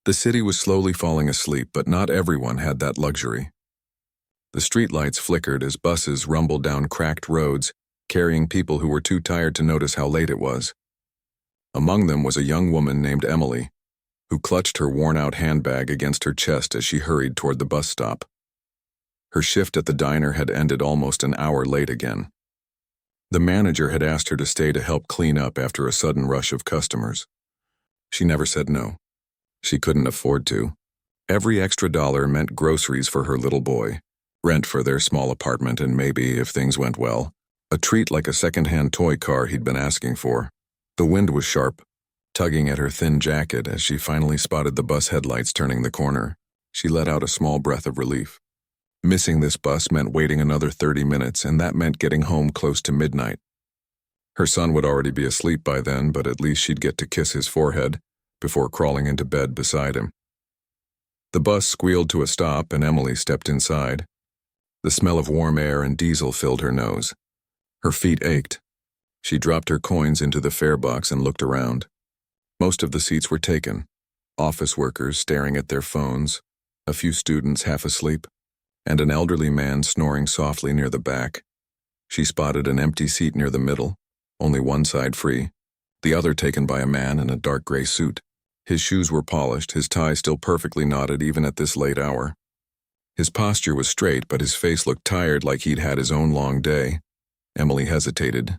The city was slowly falling asleep, but not everyone had that luxury. The streetlights flickered as buses rumbled down cracked roads, carrying people who were too tired to notice how late it was. Among them was a young woman named Emily, who clutched her worn-out handbag against her chest as she hurried toward the bus stop. Her shift at the diner had ended almost an hour late again. The manager had asked her to stay to help clean up after a sudden rush of customers. She never said no. She couldn't afford to. Every extra dollar meant groceries for her little boy, rent for their small apartment, and maybe, if things went well, a treat like a second-hand toy car he'd been asking for. The wind was sharp, tugging at her thin jacket as she finally spotted the bus headlights turning the corner. She let out a small breath of relief. Missing this bus meant waiting another 30 minutes, and that meant getting home close to midnight. Her son would already be asleep by then, but at least she'd get to kiss his forehead before crawling into bed beside him. The bus squealed to a stop, and Emily stepped inside. The smell of warm air and diesel filled her nose. Her feet ached. She dropped her coins into the fare box and looked around. Most of the seats were taken. Office workers staring at their phones, a few students half asleep, and an elderly man snoring softly near the back. She spotted an empty seat near the middle, only one side free, the other taken by a man in a dark gray suit. His shoes were polished, his tie still perfectly knotted even at this late hour. His posture was straight, but his face looked tired, like he'd had his own long day. Emily hesitated.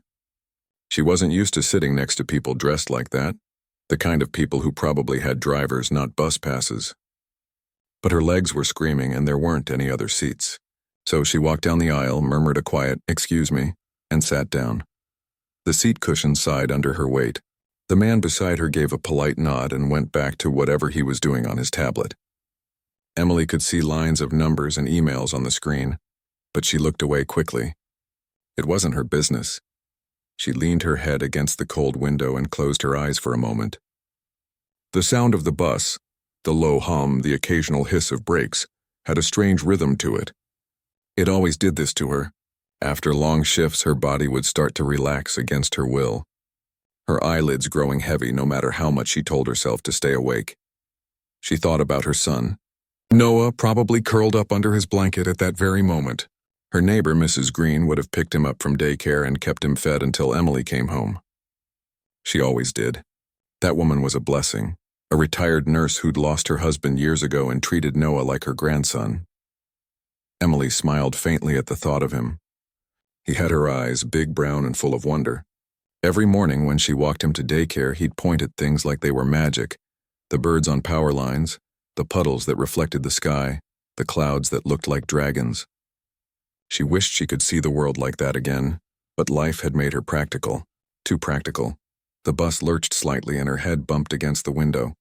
She wasn't used to sitting next to people dressed like that, the kind of people who probably had drivers, not bus passes. But her legs were screaming and there weren't any other seats. So she walked down the aisle, murmured a quiet, "Excuse me," and sat down. The seat cushion sighed under her weight. The man beside her gave a polite nod and went back to whatever he was doing on his tablet. Emily could see lines of numbers and emails on the screen, but she looked away quickly. It wasn't her business. She leaned her head against the cold window and closed her eyes for a moment. The sound of the bus, the low hum, the occasional hiss of brakes, had a strange rhythm to it. It always did this to her. After long shifts, her body would start to relax against her will, her eyelids growing heavy no matter how much she told herself to stay awake. She thought about her son. Noah probably curled up under his blanket at that very moment. Her neighbor, Mrs. Green, would have picked him up from daycare and kept him fed until Emily came home. She always did. That woman was a blessing, a retired nurse who'd lost her husband years ago and treated Noah like her grandson. Emily smiled faintly at the thought of him. He had her eyes, big, brown, and full of wonder. Every morning when she walked him to daycare, he'd point at things like they were magic: the birds on power lines, the puddles that reflected the sky, the clouds that looked like dragons. She wished she could see the world like that again, but life had made her practical, too practical. The bus lurched slightly and her head bumped against the window.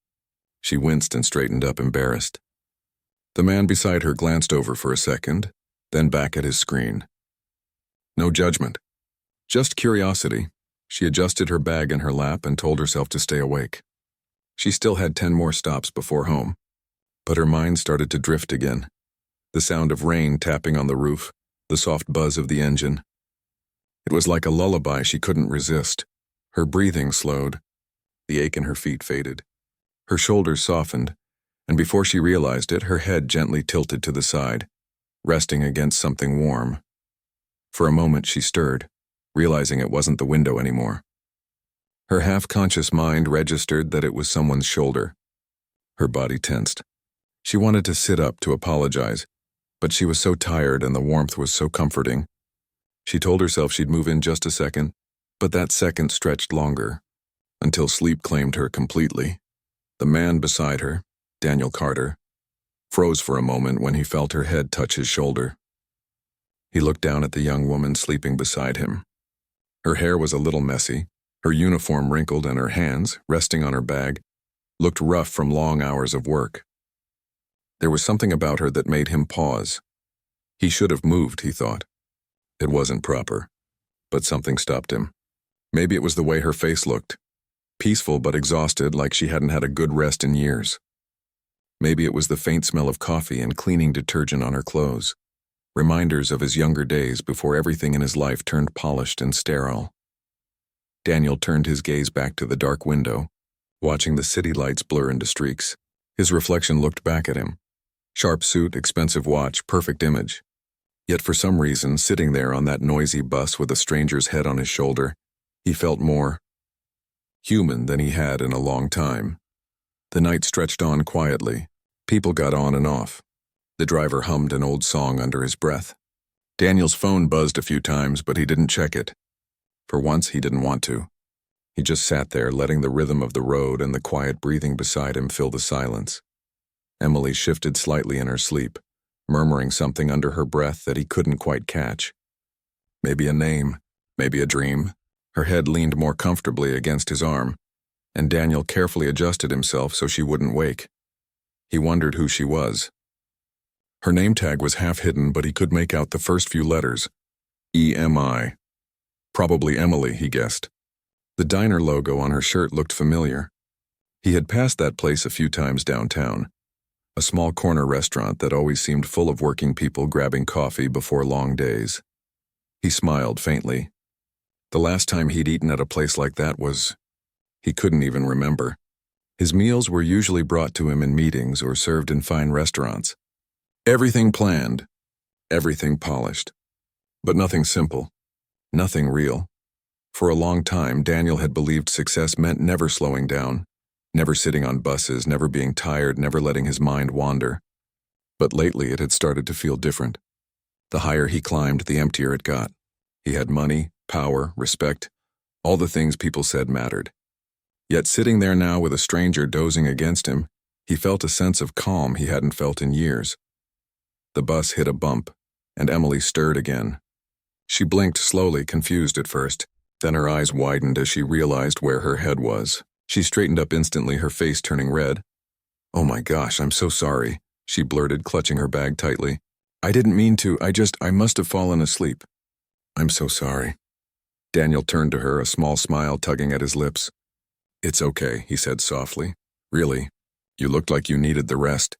She winced and straightened up, embarrassed. The man beside her glanced over for a second, then back at his screen. No judgment, just curiosity. She adjusted her bag in her lap and told herself to stay awake. She still had 10 more stops before home, but her mind started to drift again. The sound of rain tapping on the roof, the soft buzz of the engine. It was like a lullaby she couldn't resist. Her breathing slowed. The ache in her feet faded. Her shoulders softened, and before she realized it, her head gently tilted to the side, resting against something warm. For a moment she stirred, realizing it wasn't the window anymore. Her half-conscious mind registered that it was someone's shoulder. Her body tensed. She wanted to sit up to apologize, but she was so tired and the warmth was so comforting. She told herself she'd move in just a second, but that second stretched longer, until sleep claimed her completely. The man beside her, Daniel Carter, froze for a moment when he felt her head touch his shoulder. He looked down at the young woman sleeping beside him. Her hair was a little messy, her uniform wrinkled, and her hands, resting on her bag, looked rough from long hours of work. There was something about her that made him pause. He should have moved, he thought. It wasn't proper, but something stopped him. Maybe it was the way her face looked, peaceful but exhausted, like she hadn't had a good rest in years. Maybe it was the faint smell of coffee and cleaning detergent on her clothes, reminders of his younger days before everything in his life turned polished and sterile. Daniel turned his gaze back to the dark window, watching the city lights blur into streaks. His reflection looked back at him. Sharp suit, expensive watch, perfect image. Yet for some reason, sitting there on that noisy bus with a stranger's head on his shoulder, he felt more human than he had in a long time. The night stretched on quietly. People got on and off. The driver hummed an old song under his breath. Daniel's phone buzzed a few times, but he didn't check it. For once, he didn't want to. He just sat there, letting the rhythm of the road and the quiet breathing beside him fill the silence. Emily shifted slightly in her sleep, murmuring something under her breath that he couldn't quite catch. Maybe a name, maybe a dream. Her head leaned more comfortably against his arm, and Daniel carefully adjusted himself so she wouldn't wake. He wondered who she was. Her name tag was half hidden, but he could make out the first few letters. E-M-I. Probably Emily, he guessed. The diner logo on her shirt looked familiar. He had passed that place a few times downtown, a small corner restaurant that always seemed full of working people grabbing coffee before long days. He smiled faintly. The last time he'd eaten at a place like that was... he couldn't even remember. His meals were usually brought to him in meetings or served in fine restaurants. Everything planned, everything polished, but nothing simple, nothing real. For a long time, Daniel had believed success meant never slowing down, never sitting on buses, never being tired, never letting his mind wander. But lately it had started to feel different. The higher he climbed, the emptier it got. He had money, power, respect, all the things people said mattered. Yet sitting there now with a stranger dozing against him, he felt a sense of calm he hadn't felt in years. The bus hit a bump, and Emily stirred again. She blinked slowly, confused at first. Then her eyes widened as she realized where her head was. She straightened up instantly, her face turning red. "Oh my gosh, I'm so sorry," she blurted, clutching her bag tightly. "I didn't mean to, I must have fallen asleep." "I'm so sorry." Daniel turned to her, a small smile tugging at his lips. "It's okay," he said softly. "Really, you looked like you needed the rest."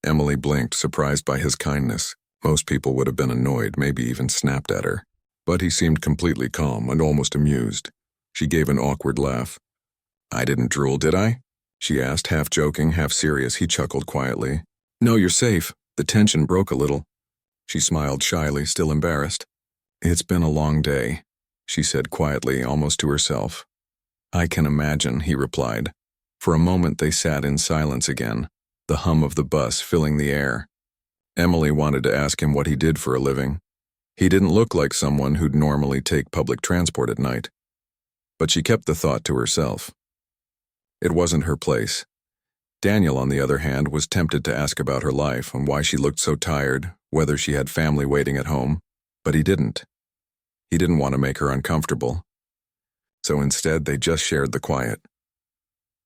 Emily blinked, surprised by his kindness. Most people would have been annoyed, maybe even snapped at her. But he seemed completely calm and almost amused. She gave an awkward laugh. "I didn't drool, did I?" she asked, half joking, half serious. He chuckled quietly. "No, you're safe. The tension broke a little." She smiled shyly, still embarrassed. "It's been a long day," she said quietly, almost to herself. "I can imagine," he replied. For a moment they sat in silence again, the hum of the bus filling the air. Emily wanted to ask him what he did for a living. He didn't look like someone who'd normally take public transport at night. But she kept the thought to herself. It wasn't her place. Daniel, on the other hand, was tempted to ask about her life and why she looked so tired, whether she had family waiting at home, but he didn't. He didn't want to make her uncomfortable. So instead, they just shared the quiet.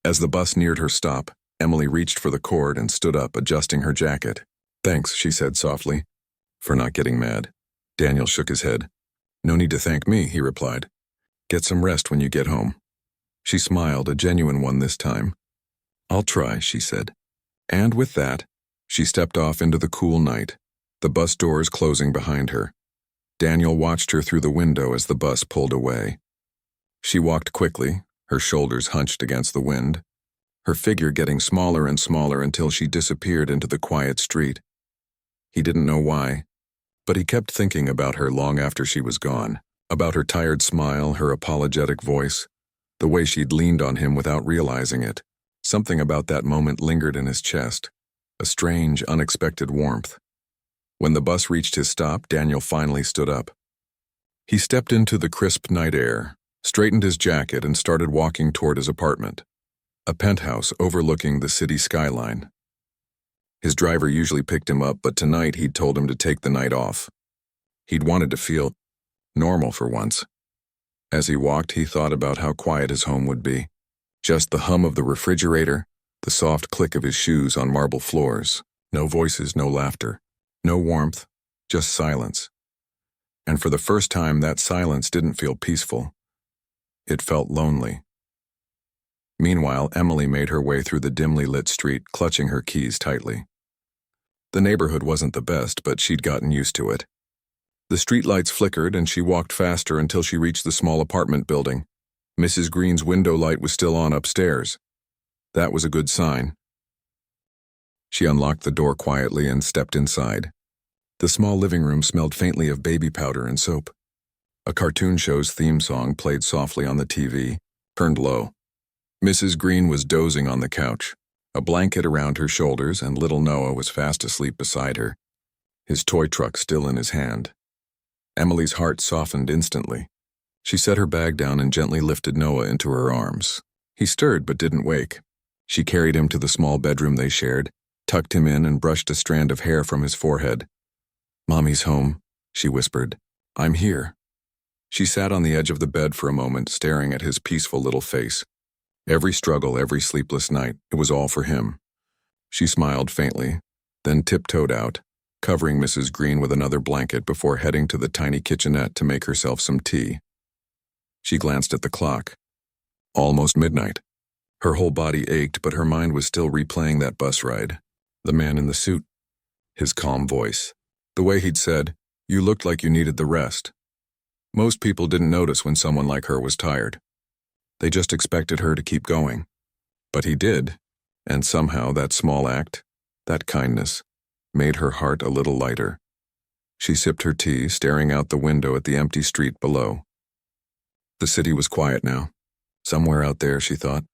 As the bus neared her stop, Emily reached for the cord and stood up, adjusting her jacket. "Thanks," she said softly, "for not getting mad." Daniel shook his head. "No need to thank me," he replied. "Get some rest when you get home." She smiled, a genuine one this time. "I'll try," she said. And with that, she stepped off into the cool night, the bus doors closing behind her. Daniel watched her through the window as the bus pulled away. She walked quickly, her shoulders hunched against the wind, her figure getting smaller and smaller until she disappeared into the quiet street. He didn't know why, but he kept thinking about her long after she was gone, about her tired smile, her apologetic voice, the way she'd leaned on him without realizing it. Something about that moment lingered in his chest, a strange, unexpected warmth. When the bus reached his stop, Daniel finally stood up. He stepped into the crisp night air, straightened his jacket, and started walking toward his apartment, a penthouse overlooking the city skyline. His driver usually picked him up, but tonight he'd told him to take the night off. He'd wanted to feel normal for once. As he walked, he thought about how quiet his home would be. Just the hum of the refrigerator, the soft click of his shoes on marble floors. No voices, no laughter, no warmth, just silence. And for the first time, that silence didn't feel peaceful. It felt lonely. Meanwhile, Emily made her way through the dimly lit street, clutching her keys tightly. The neighborhood wasn't the best, but she'd gotten used to it. The streetlights flickered, and she walked faster until she reached the small apartment building. Mrs. Green's window light was still on upstairs. That was a good sign. She unlocked the door quietly and stepped inside. The small living room smelled faintly of baby powder and soap. A cartoon show's theme song played softly on the TV, turned low. Mrs. Green was dozing on the couch, a blanket around her shoulders, and little Noah was fast asleep beside her, his toy truck still in his hand. Emily's heart softened instantly. She set her bag down and gently lifted Noah into her arms. He stirred but didn't wake. She carried him to the small bedroom they shared, tucked him in, and brushed a strand of hair from his forehead. "Mommy's home," she whispered. "I'm here." She sat on the edge of the bed for a moment, staring at his peaceful little face. Every struggle, every sleepless night, it was all for him. She smiled faintly, then tiptoed out, covering Mrs. Green with another blanket before heading to the tiny kitchenette to make herself some tea. She glanced at the clock. Almost midnight. Her whole body ached, but her mind was still replaying that bus ride. The man in the suit. His calm voice. The way he'd said, "You looked like you needed the rest." Most people didn't notice when someone like her was tired. They just expected her to keep going. But he did, and somehow that small act, that kindness, made her heart a little lighter. She sipped her tea, staring out the window at the empty street below. The city was quiet now. Somewhere out there, she thought.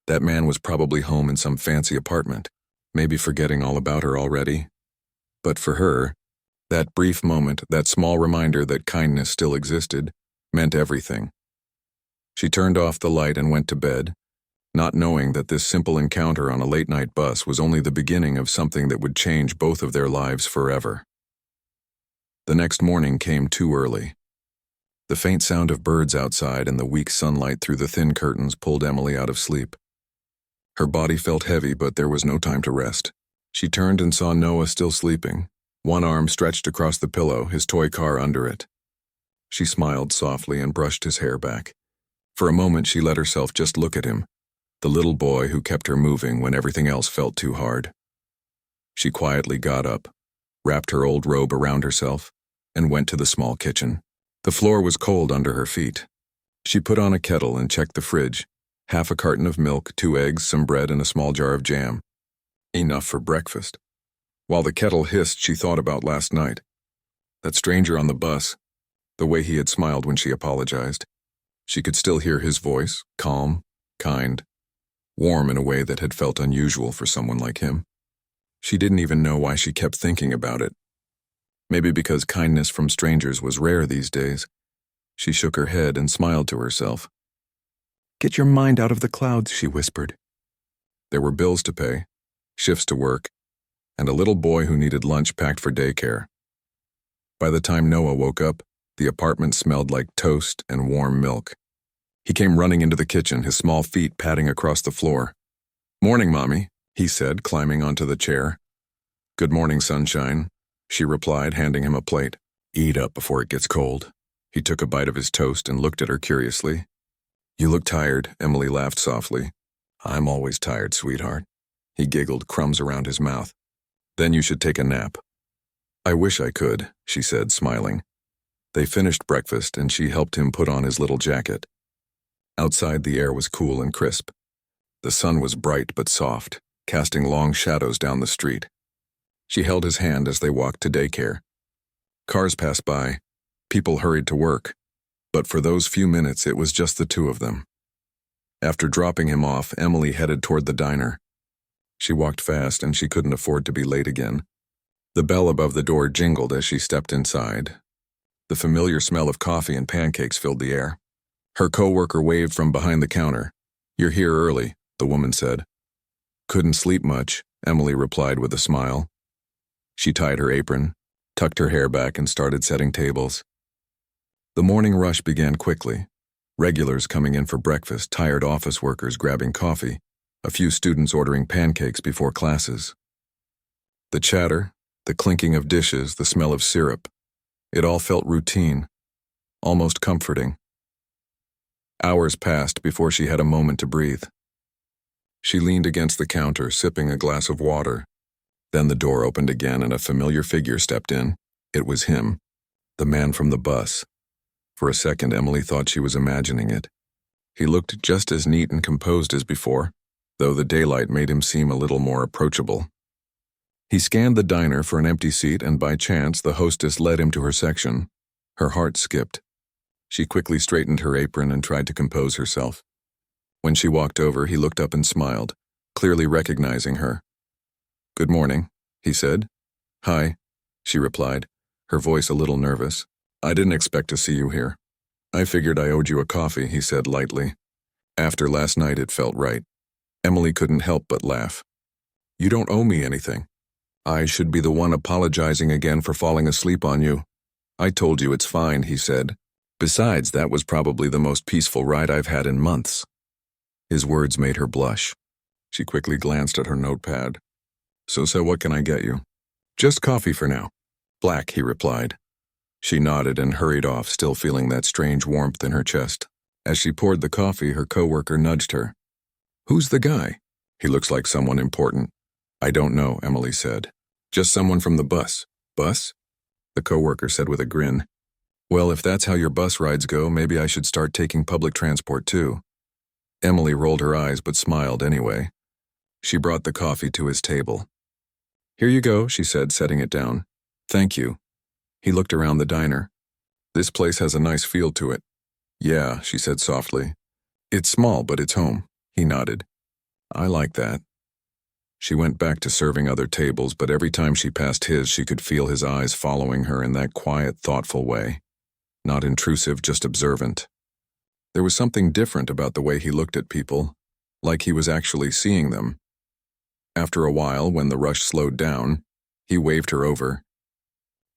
That man was probably home in some fancy apartment, maybe forgetting all about her already. But for her, that brief moment, that small reminder that kindness still existed, meant everything. She turned off the light and went to bed, not knowing that this simple encounter on a late-night bus was only the beginning of something that would change both of their lives forever. The next morning came too early. The faint sound of birds outside and the weak sunlight through the thin curtains pulled Emily out of sleep. Her body felt heavy, but there was no time to rest. She turned and saw Noah still sleeping, one arm stretched across the pillow, his toy car under it. She smiled softly and brushed his hair back. For a moment she let herself just look at him, the little boy who kept her moving when everything else felt too hard. She quietly got up, wrapped her old robe around herself, and went to the small kitchen. The floor was cold under her feet. She put on a kettle and checked the fridge. Half a carton of milk, 2 eggs, some bread, and a small jar of jam. Enough for breakfast. While the kettle hissed, she thought about last night. That stranger on the bus, the way he had smiled when she apologized. She could still hear his voice, calm, kind, warm in a way that had felt unusual for someone like him. She didn't even know why she kept thinking about it. Maybe because kindness from strangers was rare these days. She shook her head and smiled to herself. "Get your mind out of the clouds," she whispered. There were bills to pay, shifts to work, and a little boy who needed lunch packed for daycare. By the time Noah woke up, the apartment smelled like toast and warm milk. He came running into the kitchen, his small feet padding across the floor. "Morning, Mommy," he said, climbing onto the chair. "Good morning, sunshine," she replied, handing him a plate. "Eat up before it gets cold." He took a bite of his toast and looked at her curiously. "You look tired," Emily laughed softly. "I'm always tired, sweetheart." He giggled, crumbs around his mouth. "Then you should take a nap." "I wish I could," she said, smiling. They finished breakfast and she helped him put on his little jacket. Outside the air was cool and crisp. The sun was bright but soft, casting long shadows down the street. She held his hand as they walked to daycare. Cars passed by, people hurried to work, but for those few minutes it was just the two of them. After dropping him off, Emily headed toward the diner. She walked fast and she couldn't afford to be late again. The bell above the door jingled as she stepped inside. The familiar smell of coffee and pancakes filled the air. Her coworker waved from behind the counter. "You're here early," the woman said. "Couldn't sleep much," Emily replied with a smile. She tied her apron, tucked her hair back, and started setting tables. The morning rush began quickly. Regulars coming in for breakfast, tired office workers grabbing coffee, a few students ordering pancakes before classes. The chatter, the clinking of dishes, the smell of syrup, it all felt routine, almost comforting. Hours passed before she had a moment to breathe. She leaned against the counter, sipping a glass of water. Then the door opened again and a familiar figure stepped in. It was him, the man from the bus. For a second, Emily thought she was imagining it. He looked just as neat and composed as before, though the daylight made him seem a little more approachable. He scanned the diner for an empty seat, and by chance the hostess led him to her section. Her heart skipped. She quickly straightened her apron and tried to compose herself. When she walked over, he looked up and smiled, clearly recognizing her. "Good morning," he said. "Hi," she replied, her voice a little nervous. "I didn't expect to see you here." "I figured I owed you a coffee," he said lightly. After last night, it felt right. Emily couldn't help but laugh. "You don't owe me anything. I should be the one apologizing again for falling asleep on you." "I told you it's fine," he said. "Besides, that was probably the most peaceful ride I've had in months." His words made her blush. She quickly glanced at her notepad. So what can I get you?" "Just coffee for now." "Black," he replied. She nodded and hurried off, still feeling that strange warmth in her chest. As she poured the coffee, her coworker nudged her. "Who's the guy?" "He looks like someone important." "I don't know," Emily said. "Just someone from the bus." "Bus?" the coworker said with a grin. "Well, if that's how your bus rides go, maybe I should start taking public transport too." Emily rolled her eyes but smiled anyway. She brought the coffee to his table. "Here you go," she said, setting it down. "Thank you." He looked around the diner. "This place has a nice feel to it." "Yeah," she said softly. "It's small, but it's home." He nodded. "I like that." She went back to serving other tables, but every time she passed his, she could feel his eyes following her in that quiet, thoughtful way. Not intrusive, just observant. There was something different about the way he looked at people, like he was actually seeing them. After a while, when the rush slowed down, he waved her over.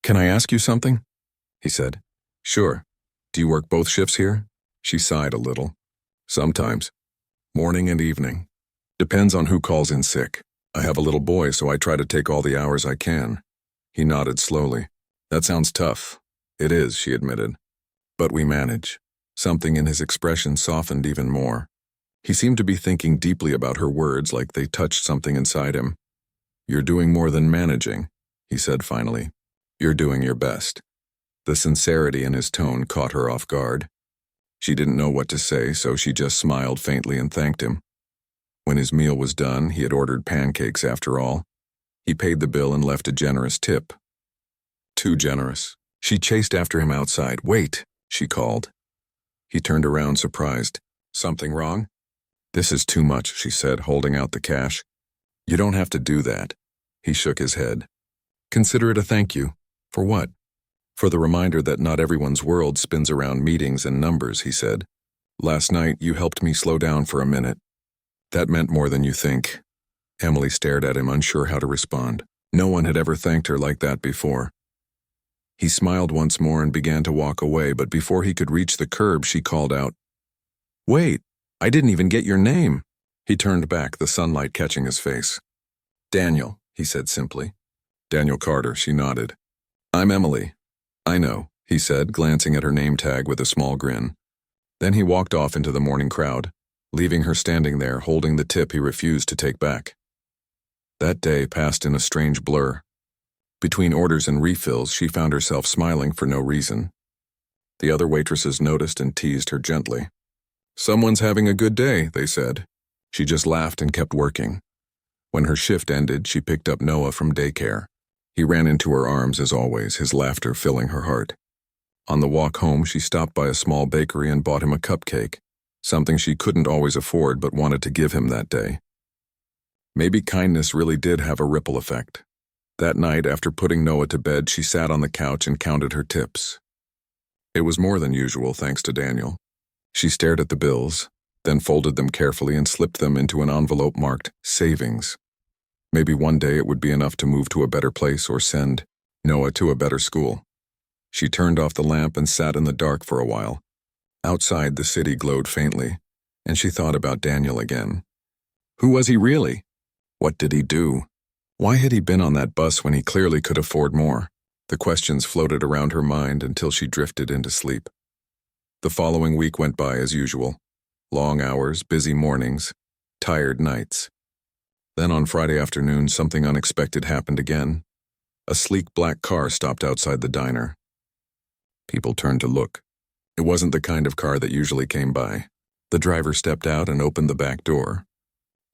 "Can I ask you something?" he said. "Sure. Do you work both shifts here?" She sighed a little. "Sometimes. Morning and evening. Depends on who calls in sick. I have a little boy, so I try to take all the hours I can." He nodded slowly. "That sounds tough." "It is," she admitted. "But we manage." Something in his expression softened even more. He seemed to be thinking deeply about her words, like they touched something inside him. "You're doing more than managing," he said finally. "You're doing your best." The sincerity in his tone caught her off guard. She didn't know what to say, so she just smiled faintly and thanked him. When his meal was done, he had ordered pancakes after all. He paid the bill and left a generous tip. Too generous. She chased after him outside. "Wait," she called. He turned around, surprised. "Something wrong?" "This is too much," she said, holding out the cash. "You don't have to do that." He shook his head. "Consider it a thank you." "For what?" "For the reminder that not everyone's world spins around meetings and numbers," he said. "Last night, you helped me slow down for a minute. That meant more than you think." Emily stared at him, unsure how to respond. No one had ever thanked her like that before. He smiled once more and began to walk away, but before he could reach the curb, she called out, "Wait, I didn't even get your name." He turned back, the sunlight catching his face. "Daniel," he said simply. "Daniel Carter," she nodded. "I'm Emily." "I know," he said, glancing at her name tag with a small grin. Then he walked off into the morning crowd, leaving her standing there, holding the tip he refused to take back. That day passed in a strange blur. Between orders and refills, she found herself smiling for no reason. The other waitresses noticed and teased her gently. "Someone's having a good day," they said. She just laughed and kept working. When her shift ended, she picked up Noah from daycare. He ran into her arms as always, his laughter filling her heart. On the walk home, she stopped by a small bakery and bought him a cupcake, something she couldn't always afford but wanted to give him that day. Maybe kindness really did have a ripple effect. That night, after putting Noah to bed, she sat on the couch and counted her tips. It was more than usual, thanks to Daniel. She stared at the bills, then folded them carefully and slipped them into an envelope marked savings. Maybe one day it would be enough to move to a better place or send Noah to a better school. She turned off the lamp and sat in the dark for a while. Outside, the city glowed faintly, and she thought about Daniel again. Who was he really? What did he do? Why had he been on that bus when he clearly could afford more? The questions floated around her mind until she drifted into sleep. The following week went by as usual. Long hours, busy mornings, tired nights. Then on Friday afternoon, something unexpected happened again. A sleek black car stopped outside the diner. People turned to look. It wasn't the kind of car that usually came by. The driver stepped out and opened the back door.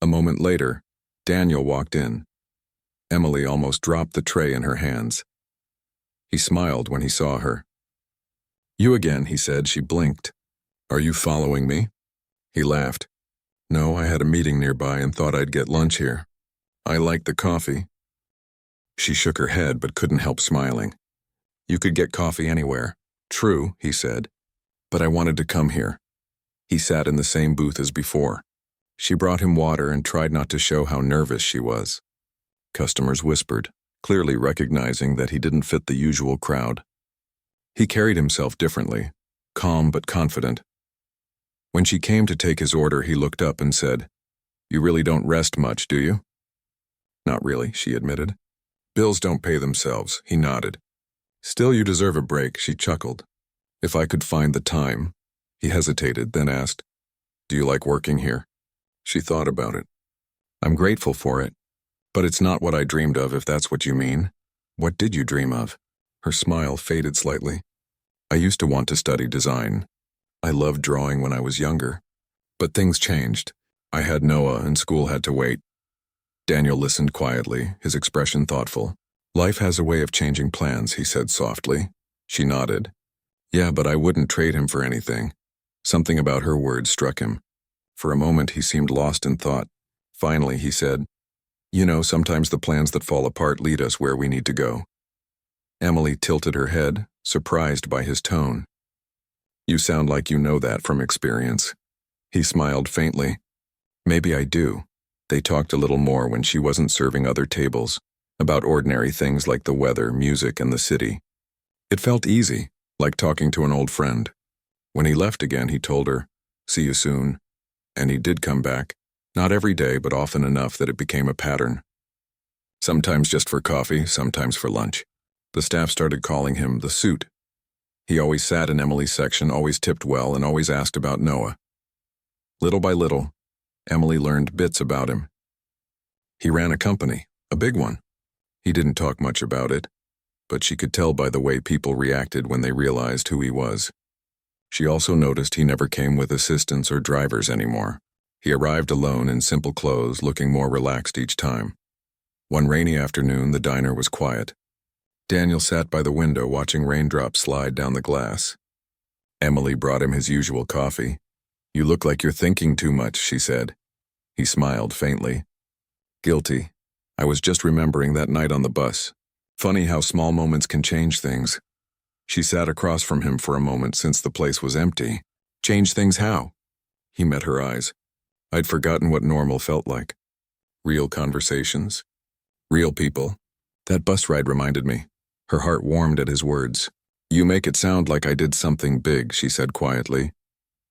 A moment later, Daniel walked in. Emily almost dropped the tray in her hands. He smiled when he saw her. "You again," he said. She blinked. "Are you following me?" He laughed. "No, I had a meeting nearby and thought I'd get lunch here. I like the coffee." She shook her head but couldn't help smiling. "You could get coffee anywhere." "True," he said. "But I wanted to come here." He sat in the same booth as before. She brought him water and tried not to show how nervous she was. Customers whispered, clearly recognizing that he didn't fit the usual crowd. He carried himself differently, calm but confident. When she came to take his order, he looked up and said, "You really don't rest much, do you?" "Not really," she admitted. "Bills don't pay themselves," he nodded. "Still, you deserve a break," she chuckled. "If I could find the time." He hesitated, then asked, "Do you like working here?" She thought about it. "I'm grateful for it, but it's not what I dreamed of, if that's what you mean." "What did you dream of?" Her smile faded slightly. "I used to want to study design. I loved drawing when I was younger. But things changed. I had Noah and school had to wait." Daniel listened quietly, his expression thoughtful. "Life has a way of changing plans," he said softly. She nodded. "Yeah, but I wouldn't trade him for anything." Something about her words struck him. For a moment he seemed lost in thought. Finally he said, "You know, sometimes the plans that fall apart lead us where we need to go." Emily tilted her head, surprised by his tone. "You sound like you know that from experience." He smiled faintly. "Maybe I do." They talked a little more when she wasn't serving other tables, about ordinary things like the weather, music, and the city. It felt easy, like talking to an old friend. When he left again, he told her, "See you soon." And he did come back, not every day, but often enough that it became a pattern. Sometimes just for coffee, sometimes for lunch. The staff started calling him the suit. He always sat in Emily's section, always tipped well, and always asked about Noah. Little by little, Emily learned bits about him. He ran a company, a big one. He didn't talk much about it, but she could tell by the way people reacted when they realized who he was. She also noticed he never came with assistants or drivers anymore. He arrived alone in simple clothes, looking more relaxed each time. One rainy afternoon, the diner was quiet. Daniel sat by the window watching raindrops slide down the glass. Emily brought him his usual coffee. "You look like you're thinking too much," she said. He smiled faintly. "Guilty. I was just remembering that night on the bus. Funny how small moments can change things." She sat across from him for a moment since the place was empty. "Change things how?" He met her eyes. "I'd forgotten what normal felt like. Real conversations. Real people. That bus ride reminded me." Her heart warmed at his words. "You make it sound like I did something big," she said quietly.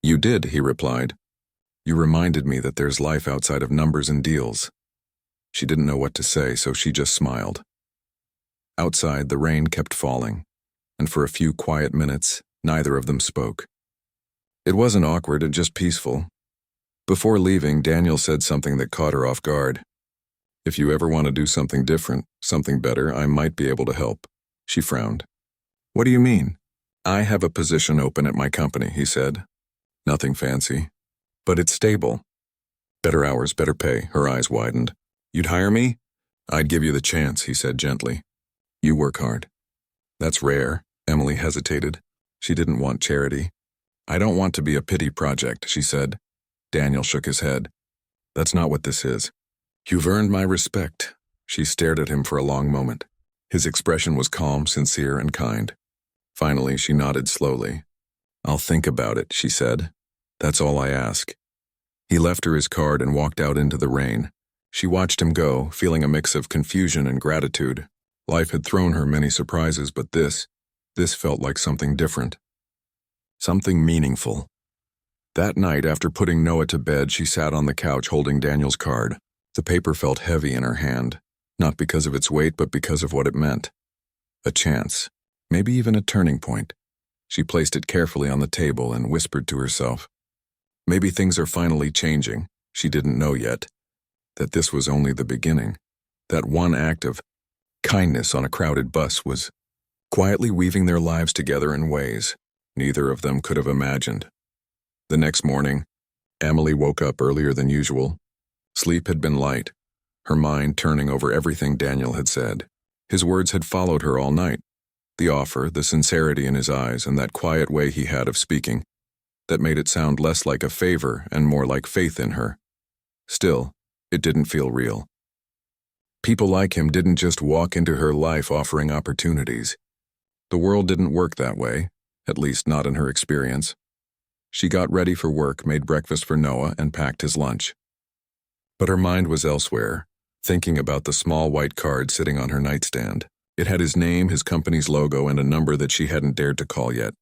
"You did," he replied. "You reminded me that there's life outside of numbers and deals." She didn't know what to say, so she just smiled. Outside, the rain kept falling, and for a few quiet minutes, neither of them spoke. It wasn't awkward, just peaceful. Before leaving, Daniel said something that caught her off guard. "If you ever want to do something different, something better, I might be able to help." She frowned. "What do you mean?" "I have a position open at my company," he said. "Nothing fancy. But it's stable. Better hours, better pay." Her eyes widened. "You'd hire me?" "I'd give you the chance," he said gently. "You work hard." "That's rare." Emily hesitated. She didn't want charity. "I don't want to be a pity project," she said. Daniel shook his head. "That's not what this is. You've earned my respect." She stared at him for a long moment. His expression was calm, sincere, and kind. Finally, she nodded slowly. "I'll think about it," she said. "That's all I ask." He left her his card and walked out into the rain. She watched him go, feeling a mix of confusion and gratitude. Life had thrown her many surprises, but this felt like something different. Something meaningful. That night, after putting Noah to bed, she sat on the couch holding Daniel's card. The paper felt heavy in her hand, not because of its weight, but because of what it meant. A chance, maybe even a turning point. She placed it carefully on the table and whispered to herself. Maybe things are finally changing. She didn't know yet. That this was only the beginning. That one act of kindness on a crowded bus was quietly weaving their lives together in ways neither of them could have imagined. The next morning, Emily woke up earlier than usual. Sleep had been light. her mind turning over everything Daniel had said. His words had followed her all night. The offer, the sincerity in his eyes, and that quiet way he had of speaking, that made it sound less like a favor and more like faith in her. Still, it didn't feel real. People like him didn't just walk into her life offering opportunities. The world didn't work that way, at least not in her experience. She got ready for work, made breakfast for Noah, and packed his lunch. But her mind was elsewhere, thinking about the small white card sitting on her nightstand. It had his name, his company's logo, and a number that she hadn't dared to call yet.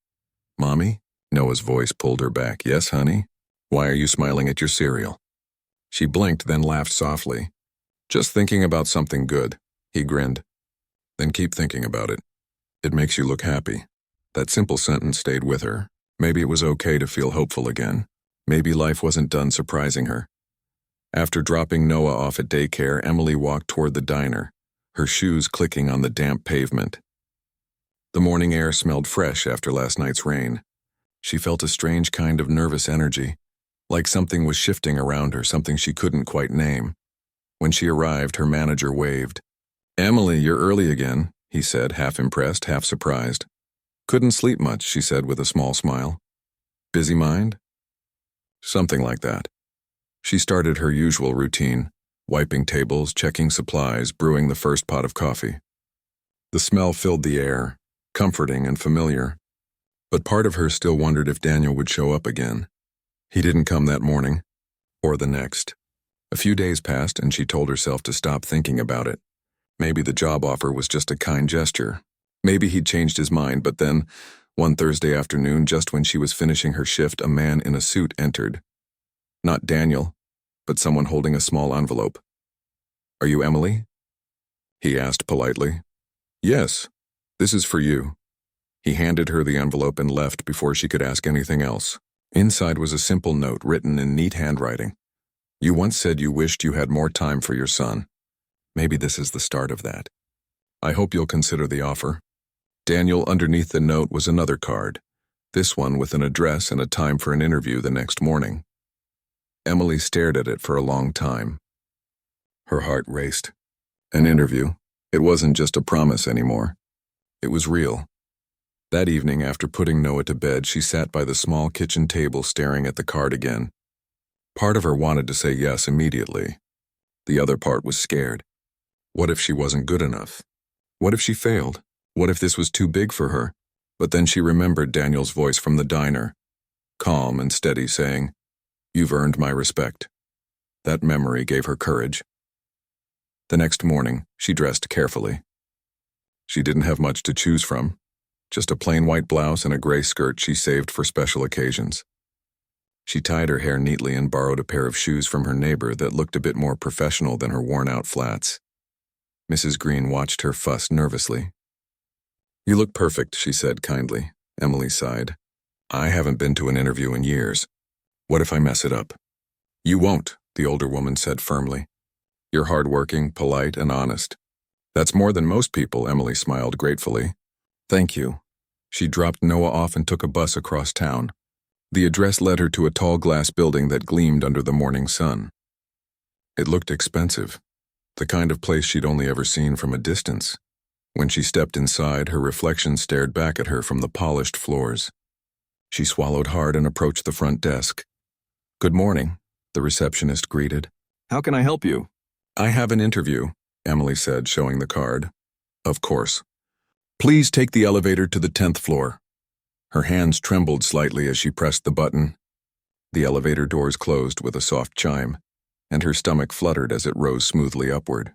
"Mommy?" Noah's voice pulled her back. "Yes, honey? Why are you smiling at your cereal?" She blinked, then laughed softly. "Just thinking about something good," he grinned. "Then keep thinking about it. It makes you look happy." That simple sentence stayed with her. Maybe it was okay to feel hopeful again. Maybe life wasn't done surprising her. After dropping Noah off at daycare, Emily walked toward the diner, her shoes clicking on the damp pavement. The morning air smelled fresh after last night's rain. She felt a strange kind of nervous energy, like something was shifting around her, something she couldn't quite name. When she arrived, her manager waved. "Emily, you're early again," he said, half impressed, half surprised. "Couldn't sleep much," she said with a small smile. "Busy mind?" "Something like that." She started her usual routine, wiping tables, checking supplies, brewing the first pot of coffee. The smell filled the air, comforting and familiar. But part of her still wondered if Daniel would show up again. He didn't come that morning, or the next. A few days passed and she told herself to stop thinking about it. Maybe the job offer was just a kind gesture. Maybe he'd changed his mind, but then, one Thursday afternoon, just when she was finishing her shift, a man in a suit entered. Not Daniel, but someone holding a small envelope. "Are you Emily?" he asked politely. "Yes, this is for you." He handed her the envelope and left before she could ask anything else. Inside was a simple note written in neat handwriting. "You once said you wished you had more time for your son. Maybe this is the start of that. I hope you'll consider the offer." Daniel, underneath the note, was another card, this one with an address and a time for an interview the next morning. Emily stared at it for a long time. Her heart raced. An interview. It wasn't just a promise anymore. It was real. That evening, after putting Noah to bed, she sat by the small kitchen table staring at the card again. Part of her wanted to say yes immediately. The other part was scared. What if she wasn't good enough? What if she failed? What if this was too big for her? But then she remembered Daniel's voice from the diner, calm and steady, saying, "You've earned my respect." That memory gave her courage. The next morning, she dressed carefully. She didn't have much to choose from, just a plain white blouse and a gray skirt she saved for special occasions. She tied her hair neatly and borrowed a pair of shoes from her neighbor that looked a bit more professional than her worn-out flats. Mrs. Green watched her fuss nervously. "You look perfect," she said kindly. Emily sighed. "I haven't been to an interview in years. What if I mess it up?" "You won't," the older woman said firmly. "You're hardworking, polite, and honest." "That's more than most people," Emily smiled gratefully. "Thank you." She dropped Noah off and took a bus across town. The address led her to a tall glass building that gleamed under the morning sun. It looked expensive, the kind of place she'd only ever seen from a distance. When she stepped inside, her reflection stared back at her from the polished floors. She swallowed hard and approached the front desk. "Good morning," the receptionist greeted. "How can I help you?" "I have an interview," Emily said, showing the card. "Of course. Please take the elevator to the 10th floor." Her hands trembled slightly as she pressed the button. The elevator doors closed with a soft chime, and her stomach fluttered as it rose smoothly upward.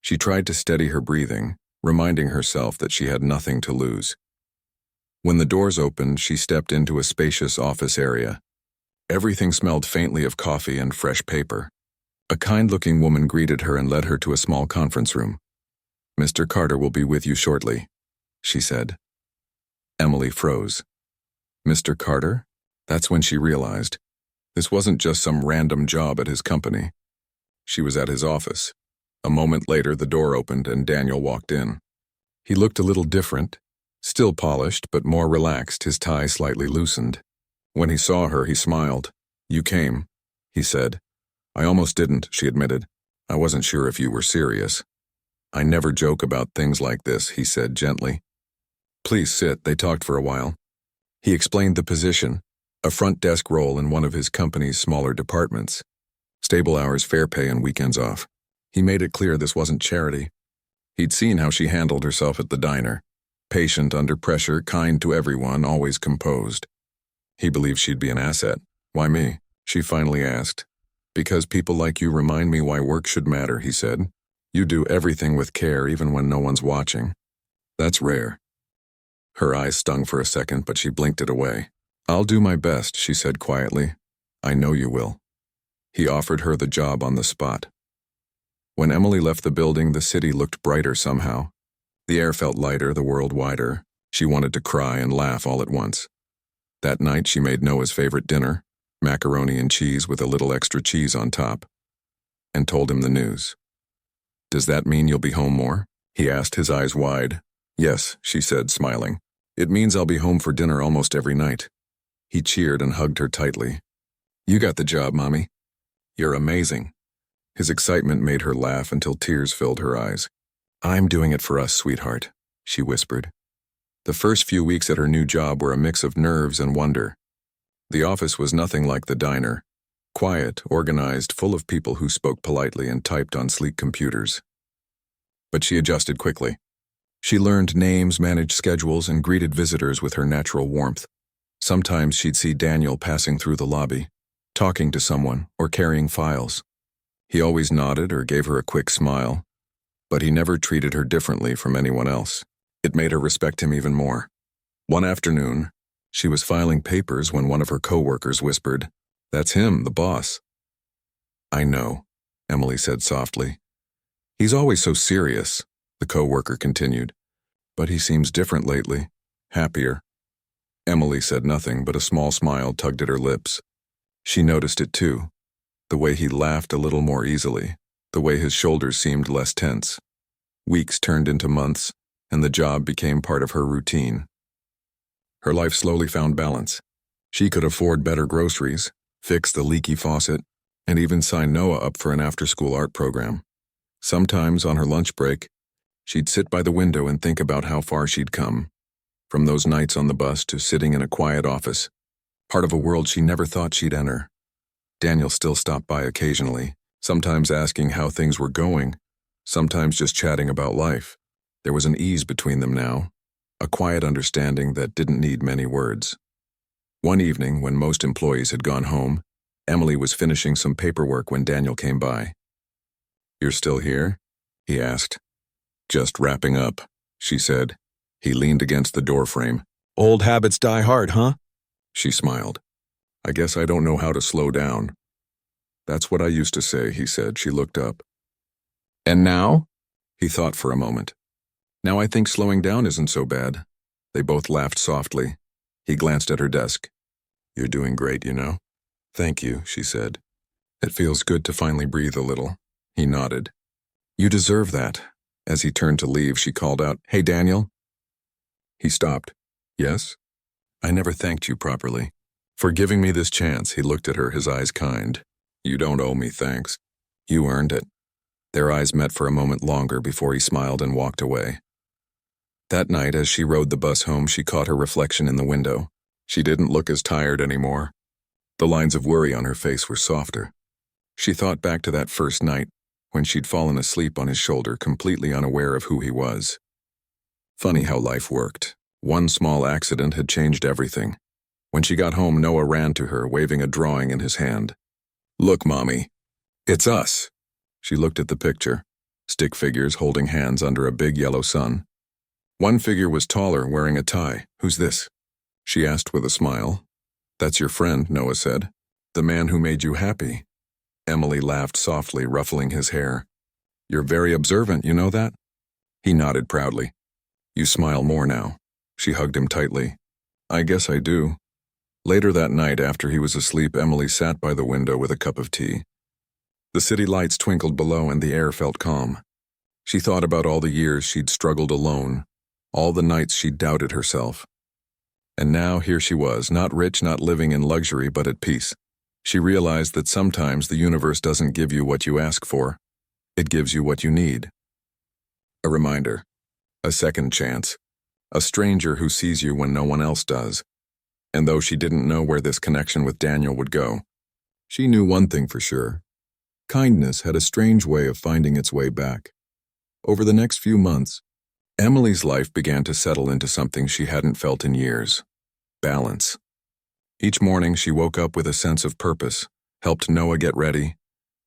She tried to steady her breathing, reminding herself that she had nothing to lose. When the doors opened, she stepped into a spacious office area. Everything smelled faintly of coffee and fresh paper. A kind-looking woman greeted her and led her to a small conference room. "Mr. Carter will be with you shortly," she said. Emily froze. Mr. Carter? That's when she realized. This wasn't just some random job at his company. She was at his office. A moment later, the door opened and Daniel walked in. He looked a little different, still polished but more relaxed, his tie slightly loosened. When he saw her, he smiled. "You came," he said. "I almost didn't," she admitted. I wasn't sure if you were serious. I never joke about things like this, he said gently. Please sit, they talked for a while. He explained the position, a front desk role in one of his company's smaller departments. Stable hours, fair pay, and weekends off. He made it clear this wasn't charity. He'd seen how she handled herself at the diner. Patient under pressure, kind to everyone, always composed. He believed she'd be an asset. Why me? She finally asked. Because people like you remind me why work should matter, he said. You do everything with care even when no one's watching. That's rare. Her eyes stung for a second, but she blinked it away. I'll do my best, she said quietly. I know you will. He offered her the job on the spot. When Emily left the building, the city looked brighter somehow. The air felt lighter, the world wider. She wanted to cry and laugh all at once. That night she made Noah's favorite dinner, macaroni and cheese with a little extra cheese on top, and told him the news. Does that mean you'll be home more? He asked, his eyes wide. Yes, she said, smiling. It means I'll be home for dinner almost every night. He cheered and hugged her tightly. You got the job, Mommy. You're amazing. His excitement made her laugh until tears filled her eyes. I'm doing it for us, sweetheart, she whispered. The first few weeks at her new job were a mix of nerves and wonder. The office was nothing like the diner. Quiet, organized, full of people who spoke politely and typed on sleek computers. But she adjusted quickly. She learned names, managed schedules, and greeted visitors with her natural warmth. Sometimes she'd see Daniel passing through the lobby, talking to someone or carrying files. He always nodded or gave her a quick smile, but he never treated her differently from anyone else. It made her respect him even more. One afternoon, she was filing papers when one of her coworkers whispered, That's him, the boss. I know, Emily said softly. He's always so serious, the coworker continued, but he seems different lately, happier. Emily said nothing, but a small smile tugged at her lips. She noticed it too, the way he laughed a little more easily, the way his shoulders seemed less tense. Weeks turned into months, and the job became part of her routine. Her life slowly found balance. She could afford better groceries, fix the leaky faucet, and even sign Noah up for an after-school art program. Sometimes, on her lunch break, she'd sit by the window and think about how far she'd come. From those nights on the bus to sitting in a quiet office, part of a world she never thought she'd enter. Daniel still stopped by occasionally, sometimes asking how things were going, sometimes just chatting about life. There was an ease between them now, a quiet understanding that didn't need many words. One evening, when most employees had gone home, Emily was finishing some paperwork when Daniel came by. You're still here? He asked. Just wrapping up, she said. He leaned against the doorframe. Old habits die hard, huh? She smiled. I guess I don't know how to slow down. That's what I used to say, he said. She looked up. And now? He thought for a moment. Now I think slowing down isn't so bad. They both laughed softly. He glanced at her desk. You're doing great, you know. Thank you, she said. It feels good to finally breathe a little. He nodded. You deserve that. As he turned to leave, she called out, Hey, Daniel. He stopped. Yes? I never thanked you properly. For giving me this chance, he looked at her, his eyes kind. You don't owe me thanks. You earned it. Their eyes met for a moment longer before he smiled and walked away. That night, as she rode the bus home, she caught her reflection in the window. She didn't look as tired anymore. The lines of worry on her face were softer. She thought back to that first night, when she'd fallen asleep on his shoulder, completely unaware of who he was. Funny how life worked. One small accident had changed everything. When she got home, Noah ran to her, waving a drawing in his hand. Look, Mommy. It's us. She looked at the picture. Stick figures holding hands under a big yellow sun. One figure was taller, wearing a tie. Who's this? She asked with a smile. That's your friend, Noah said. The man who made you happy. Emily laughed softly, ruffling his hair. You're very observant, you know that? He nodded proudly. You smile more now. She hugged him tightly. I guess I do. Later that night, after he was asleep, Emily sat by the window with a cup of tea. The city lights twinkled below and the air felt calm. She thought about all the years she'd struggled alone, all the nights she'd doubted herself. And now here she was, not rich, not living in luxury, but at peace. She realized that sometimes the universe doesn't give you what you ask for. It gives you what you need. A reminder, a second chance, a stranger who sees you when no one else does. And though she didn't know where this connection with Daniel would go, she knew one thing for sure. Kindness had a strange way of finding its way back. Over the next few months, Emily's life began to settle into something she hadn't felt in years: balance. Each morning she woke up with a sense of purpose, helped Noah get ready,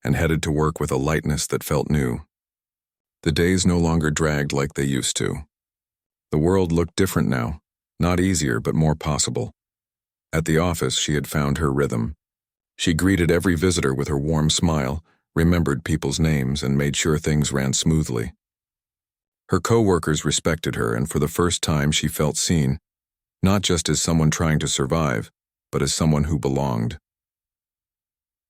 and headed to work with a lightness that felt new. The days no longer dragged like they used to. The world looked different now, not easier but more possible. At the office, she had found her rhythm. She greeted every visitor with her warm smile, remembered people's names, and made sure things ran smoothly. Her co-workers respected her, and for the first time she felt seen, not just as someone trying to survive, but as someone who belonged.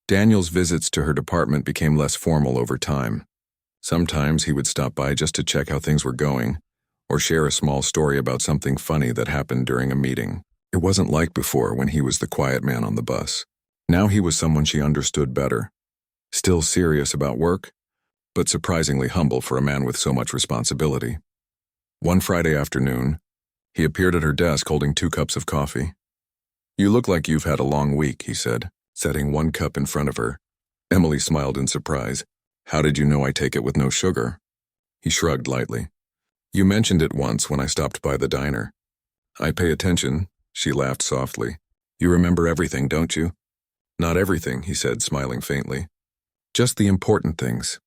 Daniel's visits to her department became less formal over time. Sometimes he would stop by just to check how things were going, or share a small story about something funny that happened during a meeting. It wasn't like before when he was the quiet man on the bus. Now he was someone she understood better. Still serious about work, but surprisingly humble for a man with so much responsibility. One Friday afternoon, he appeared at her desk holding 2 cups of coffee. "You look like you've had a long week," he said, setting 1 cup in front of her. Emily smiled in surprise. "How did you know I take it with no sugar?" He shrugged lightly. "You mentioned it once when I stopped by the diner." "I pay attention," she laughed softly. "You remember everything, don't you?" "Not everything," he said, smiling faintly. "Just the important things."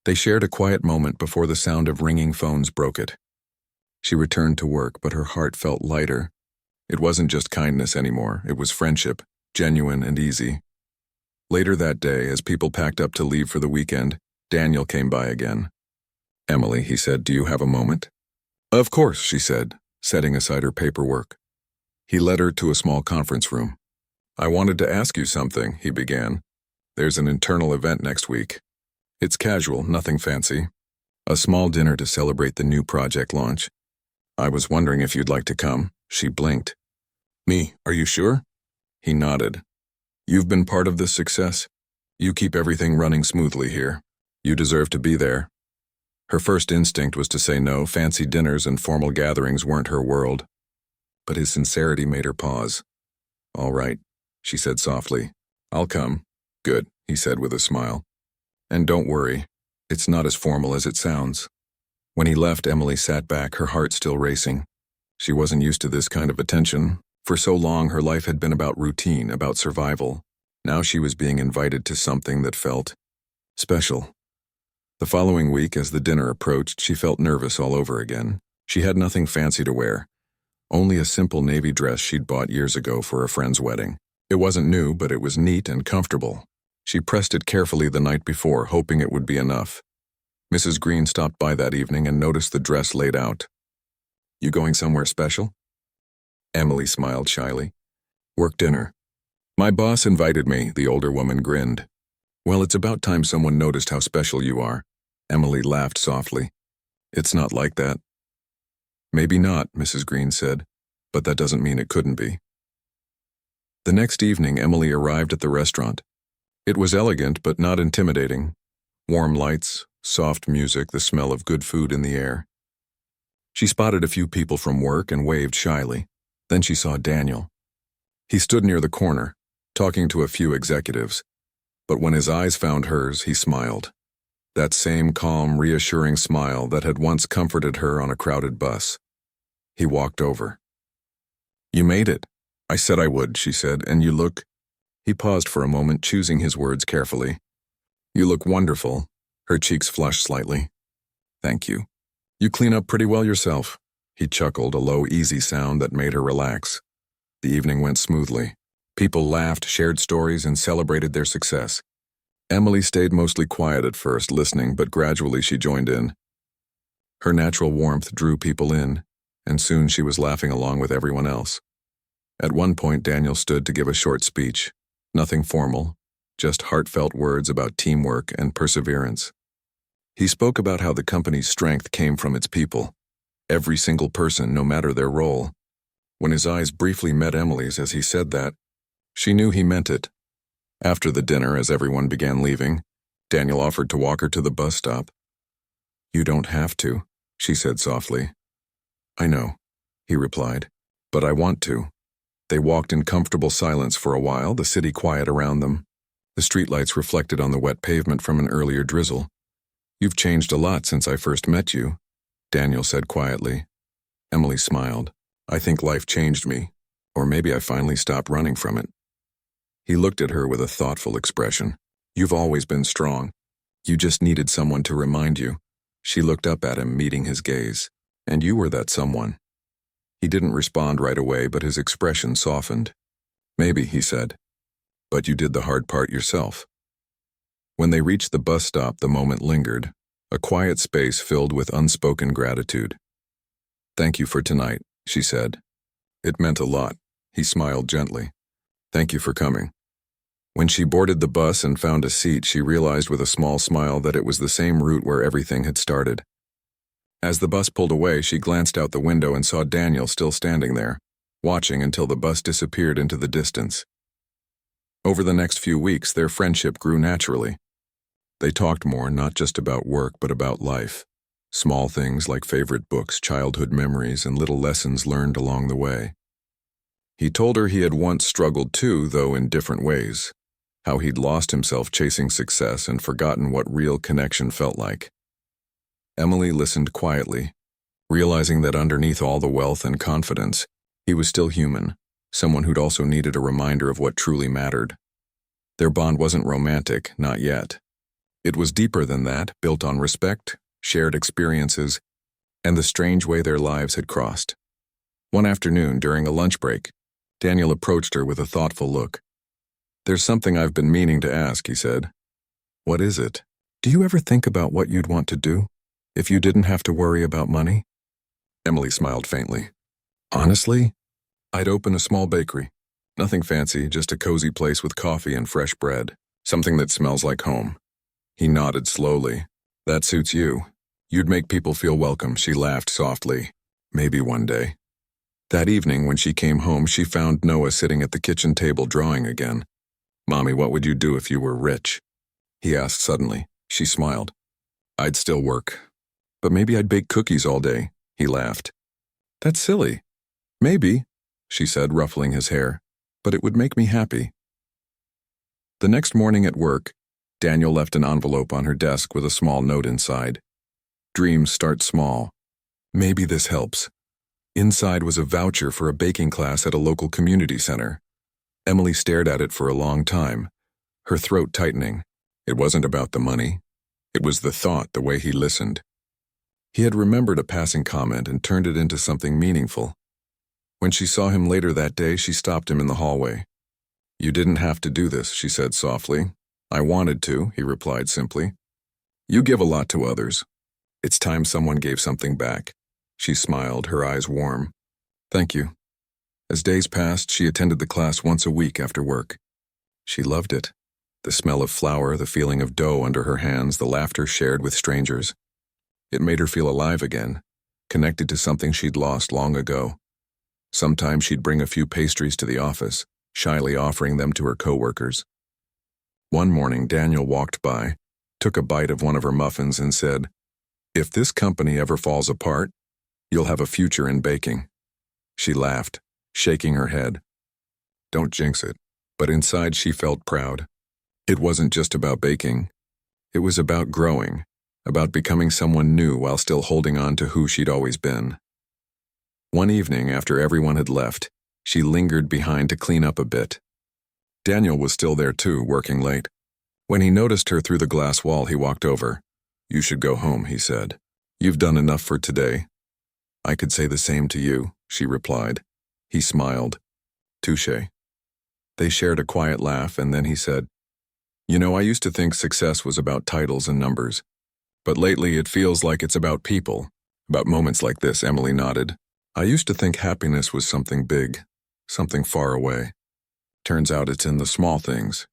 They shared a quiet moment before the sound of ringing phones broke it. She returned to work, but her heart felt lighter. It wasn't just kindness anymore, it was friendship, genuine and easy. Later that day, as people packed up to leave for the weekend, Daniel came by again. "Emily," he said, "do you have a moment?" "Of course," she said, setting aside her paperwork. He led her to a small conference room. "I wanted to ask you something," he began. "There's an internal event next week. It's casual, nothing fancy. A small dinner to celebrate the new project launch. I was wondering if you'd like to come." She blinked. "Me, are you sure?" He nodded. "You've been part of this success. You keep everything running smoothly here. You deserve to be there." Her first instinct was to say no. Fancy dinners and formal gatherings weren't her world. But his sincerity made her pause. "All right," she said softly. "I'll come." "Good," he said with a smile. "And don't worry, it's not as formal as it sounds." When he left, Emily sat back, her heart still racing. She wasn't used to this kind of attention. For so long, her life had been about routine, about survival. Now she was being invited to something that felt special. The following week, as the dinner approached, she felt nervous all over again. She had nothing fancy to wear, only a simple navy dress she'd bought years ago for a friend's wedding. It wasn't new, but it was neat and comfortable. She pressed it carefully the night before, hoping it would be enough. Mrs. Green stopped by that evening and noticed the dress laid out. "You going somewhere special?" Emily smiled shyly. "Work dinner." "My boss invited me," the older woman grinned. "Well, it's about time someone noticed how special you are." Emily laughed softly. "It's not like that." "Maybe not," Mrs. Green said, "but that doesn't mean it couldn't be." The next evening, Emily arrived at the restaurant. It was elegant but not intimidating. Warm lights, soft music, the smell of good food in the air. She spotted a few people from work and waved shyly. Then she saw Daniel. He stood near the corner, talking to a few executives. But when his eyes found hers, he smiled. That same calm, reassuring smile that had once comforted her on a crowded bus. He walked over. "You made it. I said I would," she said, "and you look—" He paused for a moment, choosing his words carefully. "You look wonderful." Her cheeks flushed slightly. "Thank you. You clean up pretty well yourself." He chuckled, a low, easy sound that made her relax. The evening went smoothly. People laughed, shared stories, and celebrated their success. Emily stayed mostly quiet at first, listening, but gradually she joined in. Her natural warmth drew people in, and soon she was laughing along with everyone else. At one point, Daniel stood to give a short speech. Nothing formal, just heartfelt words about teamwork and perseverance. He spoke about how the company's strength came from its people. Every single person, no matter their role. When his eyes briefly met Emily's as he said that, she knew he meant it. After the dinner, as everyone began leaving, Daniel offered to walk her to the bus stop. "You don't have to," she said softly. "I know," he replied, "but I want to." They walked in comfortable silence for a while, the city quiet around them. The streetlights reflected on the wet pavement from an earlier drizzle. "You've changed a lot since I first met you," Daniel said quietly. Emily smiled. "I think life changed me, or maybe I finally stopped running from it." He looked at her with a thoughtful expression. "You've always been strong. You just needed someone to remind you." She looked up at him, meeting his gaze. "And you were that someone." He didn't respond right away, but his expression softened. "Maybe," he said. "But you did the hard part yourself." When they reached the bus stop, the moment lingered, a quiet space filled with unspoken gratitude. "Thank you for tonight," she said. "It meant a lot." He smiled gently. "Thank you for coming." When she boarded the bus and found a seat, she realized with a small smile that it was the same route where everything had started. As the bus pulled away, she glanced out the window and saw Daniel still standing there, watching until the bus disappeared into the distance. Over the next few weeks, their friendship grew naturally. They talked more, not just about work, but about life. Small things like favorite books, childhood memories, and little lessons learned along the way. He told her he had once struggled too, though in different ways. How he'd lost himself chasing success and forgotten what real connection felt like. Emily listened quietly, realizing that underneath all the wealth and confidence, he was still human, someone who'd also needed a reminder of what truly mattered. Their bond wasn't romantic, not yet. It was deeper than that, built on respect, shared experiences, and the strange way their lives had crossed. One afternoon, during a lunch break, Daniel approached her with a thoughtful look. "There's something I've been meaning to ask," he said. "What is it? Do you ever think about what you'd want to do if you didn't have to worry about money?" Emily smiled faintly. "Honestly, I'd open a small bakery. Nothing fancy, just a cozy place with coffee and fresh bread. Something that smells like home." He nodded slowly. "That suits you. You'd make people feel welcome," she laughed softly. "Maybe one day." That evening, when she came home, she found Noah sitting at the kitchen table drawing again. "Mommy, what would you do if you were rich?" he asked suddenly. She smiled. "I'd still work. But maybe I'd bake cookies all day," he laughed. "That's silly." "Maybe," she said, ruffling his hair, "but it would make me happy." The next morning at work, Daniel left an envelope on her desk with a small note inside. "Dreams start small. Maybe this helps." Inside was a voucher for a baking class at a local community center. Emily stared at it for a long time, her throat tightening. It wasn't about the money. It was the thought, the way he listened. He had remembered a passing comment and turned it into something meaningful. When she saw him later that day, she stopped him in the hallway. "You didn't have to do this," she said softly. "I wanted to," he replied simply. "You give a lot to others. It's time someone gave something back." She smiled, her eyes warm. "Thank you." As days passed, she attended the class once a week after work. She loved it. The smell of flour, the feeling of dough under her hands, the laughter shared with strangers. It made her feel alive again, connected to something she'd lost long ago. Sometimes she'd bring a few pastries to the office, shyly offering them to her coworkers. One morning, Daniel walked by, took a bite of one of her muffins and said, "If this company ever falls apart, you'll have a future in baking." She laughed, shaking her head. "Don't jinx it." But inside she felt proud. It wasn't just about baking. It was about growing, about becoming someone new while still holding on to who she'd always been. One evening, after everyone had left, she lingered behind to clean up a bit. Daniel was still there too, working late. When he noticed her through the glass wall, he walked over. "You should go home," he said. "You've done enough for today." "I could say the same to you," she replied. He smiled. "Touché." They shared a quiet laugh, and then he said, "You know, I used to think success was about titles and numbers. But lately it feels like it's about people, about moments like this." Emily nodded. "I used to think happiness was something big, something far away. Turns out it's in the small things."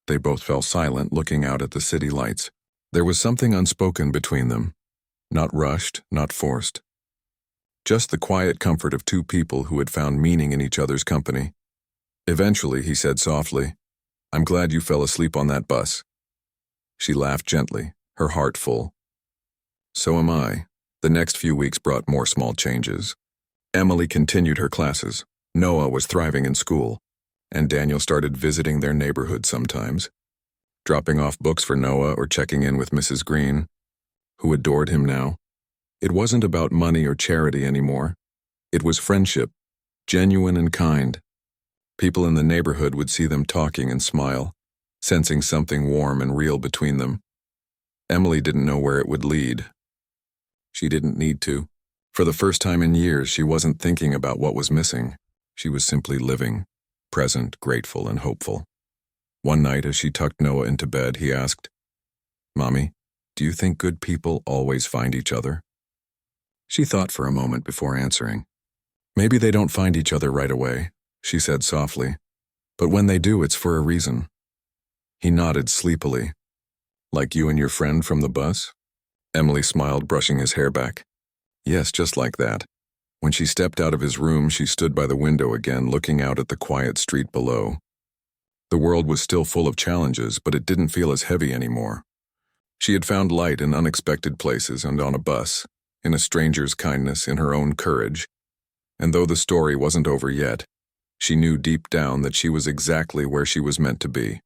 They both fell silent, looking out at the city lights. There was something unspoken between them, not rushed, not forced. Just the quiet comfort of two people who had found meaning in each other's company. Eventually, he said softly, "I'm glad you fell asleep on that bus." She laughed gently, her heart full. So am I. The next few weeks brought more small changes. Emily continued her classes. Noah was thriving in school, and Daniel started visiting their neighborhood sometimes, dropping off books for Noah or checking in with Mrs. Green, who adored him now. It wasn't about money or charity anymore. It was friendship, genuine and kind. People in the neighborhood would see them talking and smile, sensing something warm and real between them. Emily didn't know where it would lead. She didn't need to. For the first time in years, she wasn't thinking about what was missing. She was simply living, present, grateful, and hopeful. One night, as she tucked Noah into bed, he asked, "Mommy, do you think good people always find each other?" She thought for a moment before answering. "Maybe they don't find each other right away," she said softly, "but when they do, it's for a reason." He nodded sleepily. "Like you and your friend from the bus?" Emily smiled, brushing his hair back. "Yes, just like that." When she stepped out of his room, she stood by the window again, looking out at the quiet street below. The world was still full of challenges, but it didn't feel as heavy anymore. She had found light in unexpected places and on a bus, in a stranger's kindness, in her own courage. And though the story wasn't over yet, she knew deep down that she was exactly where she was meant to be.